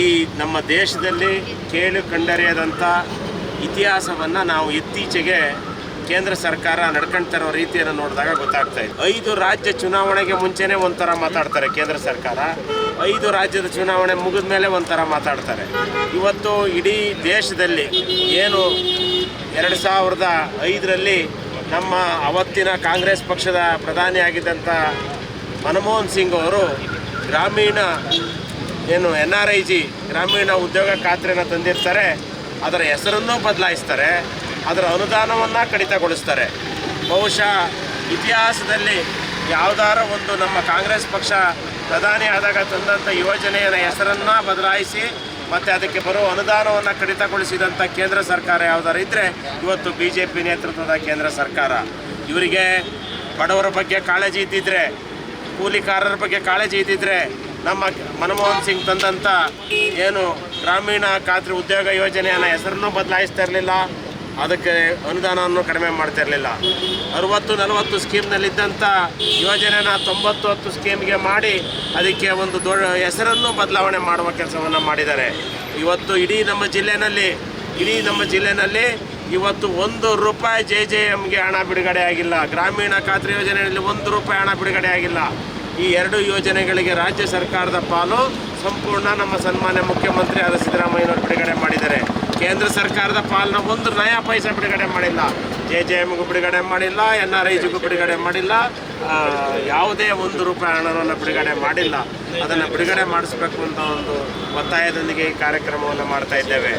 ಈ ನಮ್ಮ ದೇಶದಲ್ಲಿ ಕೇಳು ಕಂಡರಿಯದಂಥ ಇತಿಹಾಸವನ್ನು ನಾವು ಇತ್ತೀಚೆಗೆ ಕೇಂದ್ರ ಸರ್ಕಾರ ನಡ್ಕೊಳ್ತಿರೋ ರೀತಿಯನ್ನು ನೋಡಿದಾಗ ಗೊತ್ತಾಗ್ತಾ ಇದೆ. 5 ರಾಜ್ಯ ಚುನಾವಣೆಗೆ ಮುಂಚೆನೇ ಒಂಥರ ಮಾತಾಡ್ತಾರೆ ಕೇಂದ್ರ ಸರ್ಕಾರ, 5 ರಾಜ್ಯದ ಚುನಾವಣೆ ಮುಗಿದ ಮೇಲೆ ಒಂಥರ ಮಾತಾಡ್ತಾರೆ. ಇವತ್ತು ಇಡೀ ದೇಶದಲ್ಲಿ ಏನು 2005ರಲ್ಲಿ ನಮ್ಮ ಅವತ್ತಿನ ಕಾಂಗ್ರೆಸ್ ಪಕ್ಷದ ಪ್ರಧಾನಿಯಾಗಿದ್ದಂಥ ಮನಮೋಹನ್ ಸಿಂಗ್ ಅವರು ಗ್ರಾಮೀಣ ಏನು NRIG ಗ್ರಾಮೀಣ ಉದ್ಯೋಗ ಖಾತ್ರಿನ ತಂದಿರ್ತಾರೆ, ಅದರ ಹೆಸರನ್ನೂ ಬದಲಾಯಿಸ್ತಾರೆ, ಅದರ ಅನುದಾನವನ್ನು ಕಡಿತಗೊಳಿಸ್ತಾರೆ. ಬಹುಶಃ ಇತಿಹಾಸದಲ್ಲಿ ಯಾವುದಾರ ಒಂದು ನಮ್ಮ ಕಾಂಗ್ರೆಸ್ ಪಕ್ಷ ಪ್ರಧಾನಿ ಆದಾಗ ತಂದಂಥ ಯೋಜನೆಯ ಹೆಸರನ್ನು ಬದಲಾಯಿಸಿ ಮತ್ತು ಅದಕ್ಕೆ ಬರುವ ಅನುದಾನವನ್ನು ಕಡಿತಗೊಳಿಸಿದಂಥ ಕೇಂದ್ರ ಸರ್ಕಾರ ಯಾವುದಾರು ಇದ್ದರೆ ಇವತ್ತು BJP ನೇತೃತ್ವದ ಕೇಂದ್ರ ಸರ್ಕಾರ. ಇವರಿಗೆ ಬಡವರ ಬಗ್ಗೆ ಕಾಳಜಿ ಇದ್ದಿದ್ದರೆ, ಕೂಲಿಕಾರರ ಬಗ್ಗೆ ಕಾಳಜಿ ಇದ್ದಿದ್ದರೆ ನಮ್ಮ ಮನಮೋಹನ್ ಸಿಂಗ್ ತಂದಂಥ ಏನು ಗ್ರಾಮೀಣ ಖಾತ್ರಿ ಉದ್ಯೋಗ ಯೋಜನೆಯನ್ನು ಹೆಸರನ್ನು ಬದಲಾಯಿಸ್ತಾ ಇರಲಿಲ್ಲ, ಅದಕ್ಕೆ ಅನುದಾನವನ್ನು ಕಡಿಮೆ ಮಾಡ್ತಾ ಇರಲಿಲ್ಲ. 60-40 ಸ್ಕೀಮ್ನಲ್ಲಿದ್ದಂಥ ಯೋಜನೆನ 90-10 ಸ್ಕೀಮ್ಗೆ ಮಾಡಿ ಅದಕ್ಕೆ ಒಂದು ದೊಡ್ಡ ಹೆಸರನ್ನು ಬದಲಾವಣೆ ಮಾಡುವ ಕೆಲಸವನ್ನು ಮಾಡಿದ್ದಾರೆ. ಇವತ್ತು ಇಡೀ ನಮ್ಮ ಜಿಲ್ಲೆಯಲ್ಲಿ ಇವತ್ತು ₹1 JJMಗೆ ಹಣ ಬಿಡುಗಡೆ ಆಗಿಲ್ಲ. ಗ್ರಾಮೀಣ ಖಾತ್ರಿ ಯೋಜನೆಯಲ್ಲಿ ₹1 ಹಣ ಬಿಡುಗಡೆ ಆಗಿಲ್ಲ. ಈ 2 ಯೋಜನೆಗಳಿಗೆ ರಾಜ್ಯ ಸರ್ಕಾರದ ಪಾಲು ಸಂಪೂರ್ಣ ನಮ್ಮ ಸನ್ಮಾನ್ಯ ಮುಖ್ಯಮಂತ್ರಿ ಆದ ಸಿದ್ದರಾಮಯ್ಯನವರು ಬಿಡುಗಡೆ ಮಾಡಿದ್ದಾರೆ. ಕೇಂದ್ರ ಸರ್ಕಾರದ ಪಾಲನ್ನ 1 ನಯಾ ಪೈಸೆ ಬಿಡುಗಡೆ ಮಾಡಿಲ್ಲ. JJMಗೂ ಬಿಡುಗಡೆ ಮಾಡಿಲ್ಲ, NRIGಗೂ ಬಿಡುಗಡೆ ಮಾಡಿಲ್ಲ, ಯಾವುದೇ ₹1 ಹಣವನ್ನು ಬಿಡುಗಡೆ ಮಾಡಿಲ್ಲ. ಅದನ್ನು ಬಿಡುಗಡೆ ಮಾಡಿಸ್ಬೇಕು ಅಂತ ಒಂದು ಒತ್ತಾಯದೊಂದಿಗೆ ಈ ಕಾರ್ಯಕ್ರಮವನ್ನು ಮಾಡ್ತಾ ಇದ್ದೇವೆ.